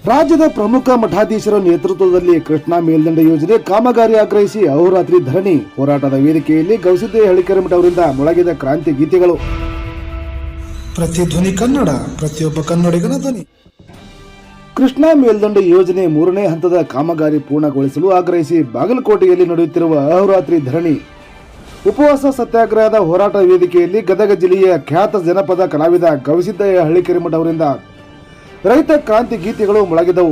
ರಾಜ್ಯದ ಪ್ರಮುಖ ಮಠಾಧೀಶರ ನೇತೃತ್ವದಲ್ಲಿ ಕೃಷ್ಣಾ ಮೇಲ್ದಂಡೆ ಯೋಜನೆ ಕಾಮಗಾರಿ ಆಗ್ರಹಿಸಿ ಅಹೋರಾತ್ರಿ ಧರಣಿ ಹೋರಾಟದ ವೇದಿಕೆಯಲ್ಲಿ ಗವಿಸಿದ್ದೇಶ್ವರ ಹಳ್ಳಿಕೇರಿ ಅವರಿಂದ ಮೊಳಗಿದ ಕ್ರಾಂತಿ ಗೀತೆಗಳು. ಪ್ರತಿಧ್ವನಿ ಕನ್ನಡ, ಪ್ರತಿಯೊಬ್ಬ ಕನ್ನಡಿಗನ ಧ್ವನಿ. ಕೃಷ್ಣಾ ಮೇಲ್ದಂಡೆ ಯೋಜನೆ 3ನೇ ಹಂತದ ಕಾಮಗಾರಿ ಪೂರ್ಣಗೊಳಿಸಲು ಆಗ್ರಹಿಸಿ ಬಾಗಲಕೋಟೆಯಲ್ಲಿ ನಡೆಯುತ್ತಿರುವ ಅಹೋರಾತ್ರಿ ಧರಣಿ ಉಪವಾಸ ಸತ್ಯಾಗ್ರಹದ ಹೋರಾಟ ವೇದಿಕೆಯಲ್ಲಿ ಗದಗ ಜಿಲ್ಲೆಯ ಖ್ಯಾತ ಜನಪದ ಕಲಾವಿದ ಗವಿಸಿದ್ದೇಶ್ವರ ಹಳ್ಳಿಕೇರಿ ಅವರಿಂದ ರೈತ ಕ್ರಾಂತಿ ಗೀತೆಗಳು ಮೊಳಗಿದವು.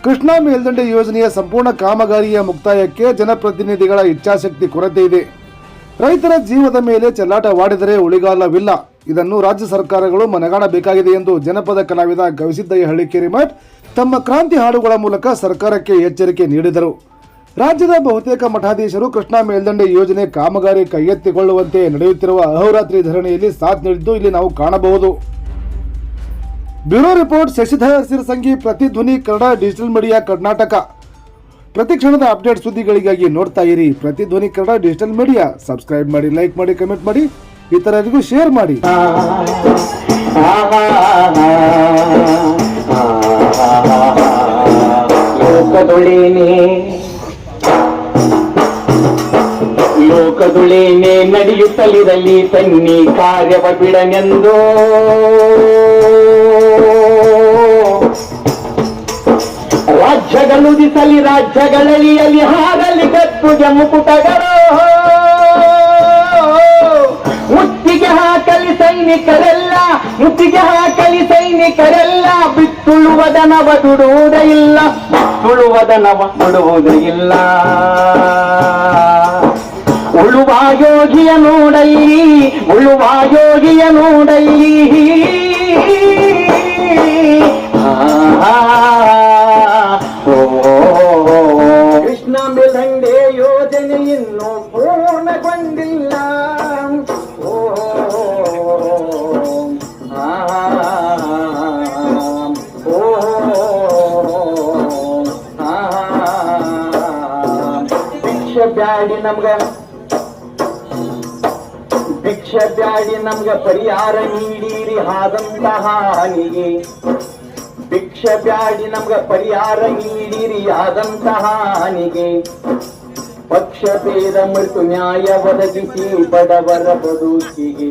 ಕೃಷ್ಣಾ ಮೇಲ್ದಂಡೆ ಯೋಜನೆಯ ಸಂಪೂರ್ಣ ಕಾಮಗಾರಿಯ ಮುಕ್ತಾಯಕ್ಕೆ ಜನಪ್ರತಿನಿಧಿಗಳ ಇಚ್ಛಾಶಕ್ತಿ ಕೊರತೆ ಇದೆ. ರೈತರ ಜೀವದ ಮೇಲೆ ಚೆಲ್ಲಾಟವಾಡಿದರೆ ಉಳಿಗಾಲವಿಲ್ಲ. ಇದನ್ನು ರಾಜ್ಯ ಸರ್ಕಾರಗಳು ಮನಗಾಣಬೇಕಾಗಿದೆ ಎಂದು ಜನಪದ ಕಲಾವಿದ ಗವಿಸಿದ್ದೇಶ್ವರ ಹಳ್ಳಿಕೇರಿ ತಮ್ಮ ಕ್ರಾಂತಿ ಹಾಡುಗಳ ಮೂಲಕ ಸರ್ಕಾರಕ್ಕೆ ಎಚ್ಚರಿಕೆ ನೀಡಿದರು. ರಾಜ್ಯದ ಬಹುತೇಕ ಮಠಾಧೀಶರು ಕೃಷ್ಣಾ ಮೇಲ್ದಂಡೆ ಯೋಜನೆ ಕಾಮಗಾರಿ ಕೈಗೆತ್ತಿಕೊಳ್ಳುವಂತೆ ನಡೆಯುತ್ತಿರುವ ಅಹೋರಾತ್ರಿ ಧರಣಿಯಲ್ಲಿ ಸಾಥ್ ನೀಡಿದ್ದು ಇಲ್ಲಿ ನಾವು ಕಾಣಬಹುದು. Bureau report Shashidhar Sirasangi, Pratidhvani Kannada digital media Karnataka. ಪ್ರತಿಕ್ಷಣದ ಅಪ್ಡೇಟ್ ಸುದ್ದಿಗಳಿಗಾಗಿ ನೋಡ್ತಾ ಇರಿ Pratidhvani Kannada digital media. Subscribe ಮಾಡಿ, ಲೈಕ್ ಮಾಡಿ, ಕಮೆಂಟ್ ಮಾಡಿ, ಇತರರಿಗೂ ಶೇರ್ ಮಾಡಿ. ಲೋಕದುಳೇನೆ ನಡೆಯುತ್ತಲಿರಲಿ ತನ್ನಿ ಕಾರ್ಯವ ಬಿಡನೆಂದು ರಾಜ್ಯಗಳುದಿಸಲಿ ರಾಜ್ಯಗಳಲಿಯಲಿ ಹಾರಲಿ ಗದ್ದುಗೆ ಮುಕುಟಗಳು ಮುತ್ತಿಗೆ ಹಾಕಲಿ ಸೈನಿಕರೆಲ್ಲ ಮುತ್ತಿಗೆ ಹಾಕಲಿ ಸೈನಿಕರೆಲ್ಲ ಬಿತ್ತುಳುವುದನವ ದುಡುವುದ ಇಲ್ಲ ಬಿತ್ತುಳುವುದನವ ದುಡುವುದ ಇಲ್ಲ ಉಳುವ ಯೋಗಿಯ ನೋಡಲ್ಲಿ ಉಳುವ ಯೋಗಿಯ ನೋಡಲ್ಲಿ ಕೃಷ್ಣ ಮೇಲ್ದಂಡೆ ಯೋಜನೆ ಇನ್ನೂ ಪೂರ್ಣಗೊಂಡಿಲ್ಲ. ಭಿಕ್ಷೆ ಬ್ಯಾಡಿ ನಮ್ಗ ಪರಿಹಾರ ನೀಡಿರಿ ಆದಂತಹ ಹಾನಿಗೆ. ಭಿಕ್ಷೆ ಬ್ಯಾಡಿ ನಮ್ಗ ಪರಿಹಾರ ನೀಡಿರಿ ಆದಂತಹ ಹಾನಿಗೆ. ಪಕ್ಷ ಭೇದ ಮರೆತು ನ್ಯಾಯ ಒದಗಿಸಿ ಬಡವರ ಬದುಕಿಗೆ.